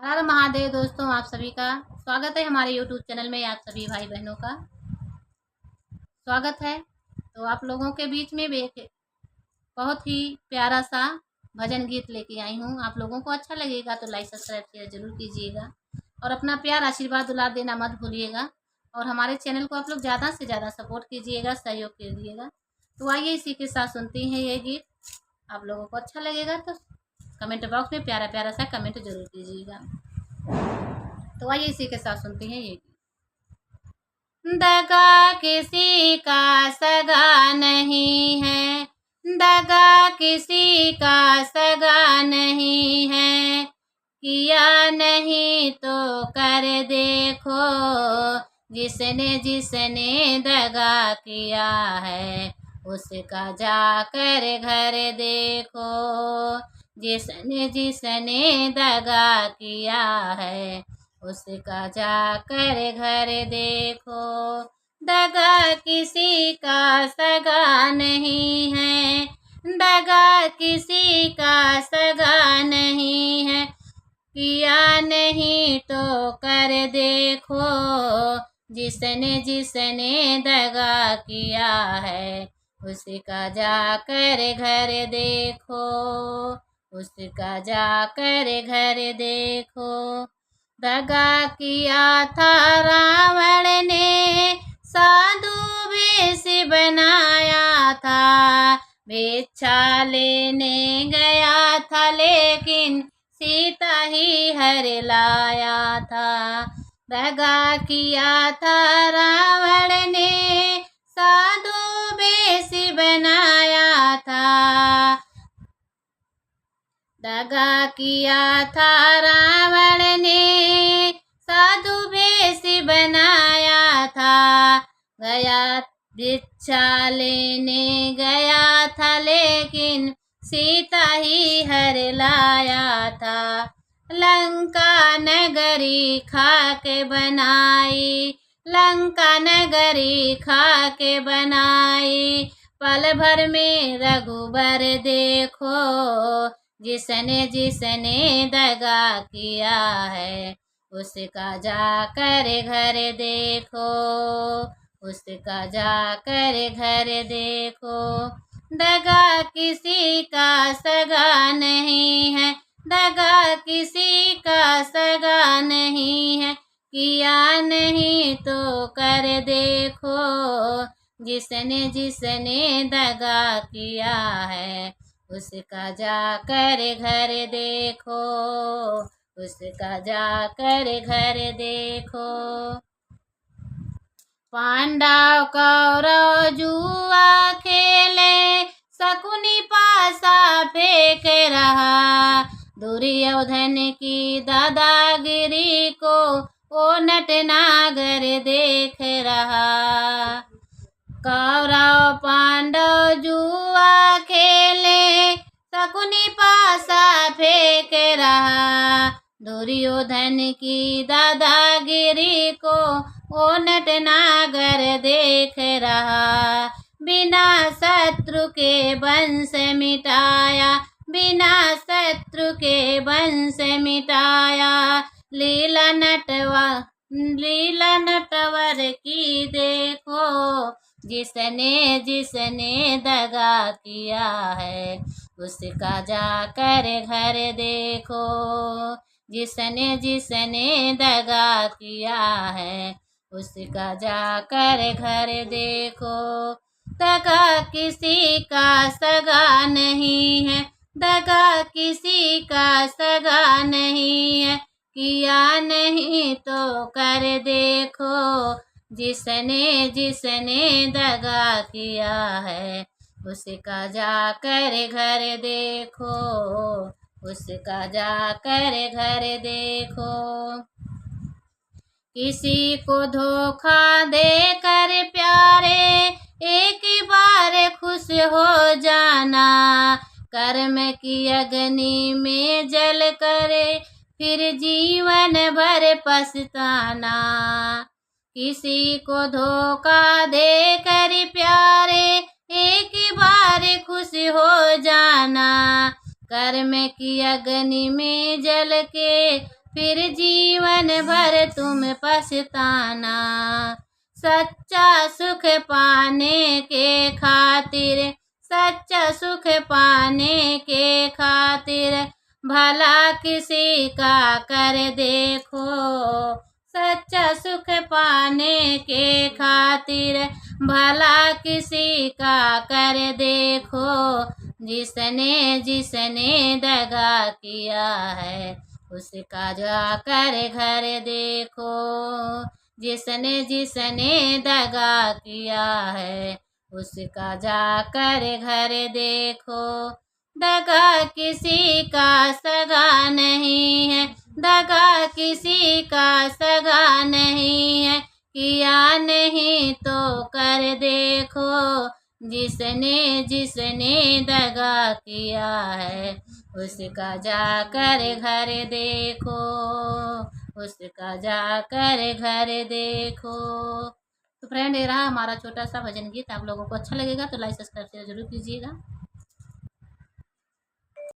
हर हर महादेव। दोस्तों, आप सभी का स्वागत है हमारे यूट्यूब चैनल में। आप सभी भाई बहनों का स्वागत है। तो आप लोगों के बीच में भी एक बहुत ही प्यारा सा भजन गीत लेके आई हूँ। आप लोगों को अच्छा लगेगा तो लाइक सब्सक्राइब शेयर जरूर कीजिएगा और अपना प्यार आशीर्वाद दुलार देना मत भूलिएगा। और हमारे चैनल को आप लोग ज़्यादा से ज़्यादा सपोर्ट कीजिएगा, सहयोग कीजिएगा। तो आइए इसी के साथ सुनते हैं ये गीत। आप लोगों को अच्छा लगेगा तो कमेंट बॉक्स में प्यारा प्यारा सा कमेंट जरूर कीजिएगा। तो आइए इसी के साथ सुनते हैं ये। दगा किसी का सगा नहीं है, दगा किसी का सगा नहीं है, किया नहीं तो कर देखो, जिसने जिसने दगा किया है उसका जाकर घर देखो, जिसने जिसने दगा किया है उसका जाकर घर देखो। दगा किसी का सगा नहीं है, दगा किसी का सगा नहीं है, किया नहीं तो कर देखो, जिसने जिसने दगा किया है उसका जाकर घर देखो, उसका जाकर घर देखो। दगा किया था रावण ने, साधु वेश बनाया था, भिक्षा लेने गया था लेकिन सीता ही हर लाया था। दगा किया था रावण ने, साधु वेश बनाया था, दगा किया था रावण ने, साधु वेश बनाया था, गया भिक्षा लेने गया था लेकिन सीता ही हर लाया था। लंका नगरी खाके बनाई, लंका नगरी खाके बनाई, पल भर में रघुबर देखो, जिसने जिसने दगा किया है उसका जाकर घर देखो, उसका जाकर घर देखो। दगा किसी का सगा नहीं है, दगा किसी का सगा नहीं है, किया नहीं तो कर देखो, जिसने जिसने दगा किया है उसका जाकर घर देखो, उसका जाकर घर देखो। पांडव कौरव जुआ खेले, शकुनी पासा फेंक रहा, दुर्योधन की दादागिरी को ओ नटनागर देख रहा। कौरव पांडव जुआ खेले, शकुनी पासा फेंक रहा, दुर्योधन की दादागिरी को ओ नटनागर देख रहा। बिना शत्रु के वंश मिटाया, बिना शत्रु के वंश मिटाया, लीला नटवर की देखो, जिसने जिसने दगा किया है उसका जाकर घर देखो, जिसने जिसने दगा किया है उसका जाकर घर देखो। दगा किसी का सगा नहीं है, दगा किसी का सगा नहीं है, किया नहीं तो कर देखो, जिसने जिसने दगा किया है उसका जाकर घर देखो, उसका जाकर घर देखो। किसी को धोखा देकर प्यारे एक बार खुश हो जाना, कर्म की अग्नि में जल करे फिर जीवन भर पछताना। किसी को धोखा देकर प्यारे एक बार खुश हो जाना, कर्म की अग्नि में जल के फिर जीवन भर तुम पछताना। सच्चा सुख पाने के खातिर, सच्चा सुख पाने के खातिर भला किसी का कर देखो। सच्चा सुख पाने के खातिर भला किसी का कर देखो। जिसने जिसने दगा किया है उसका जाकर घर देखो। जिसने जिसने दगा किया है उसका जाकर घर देखो। दगा किसी का सगा नहीं है, दगा किसी का सगा नहीं है, किया नहीं तो कर देखो। जिसने जिसने दगा किया है उसका जाकर घर देखो, उसका जाकर घर देखो। तो फ्रेंड, ये रहा हमारा छोटा सा भजन गीत। आप लोगों को अच्छा लगेगा तो लाइक सब्सक्राइब शेयर जरूर कीजिएगा।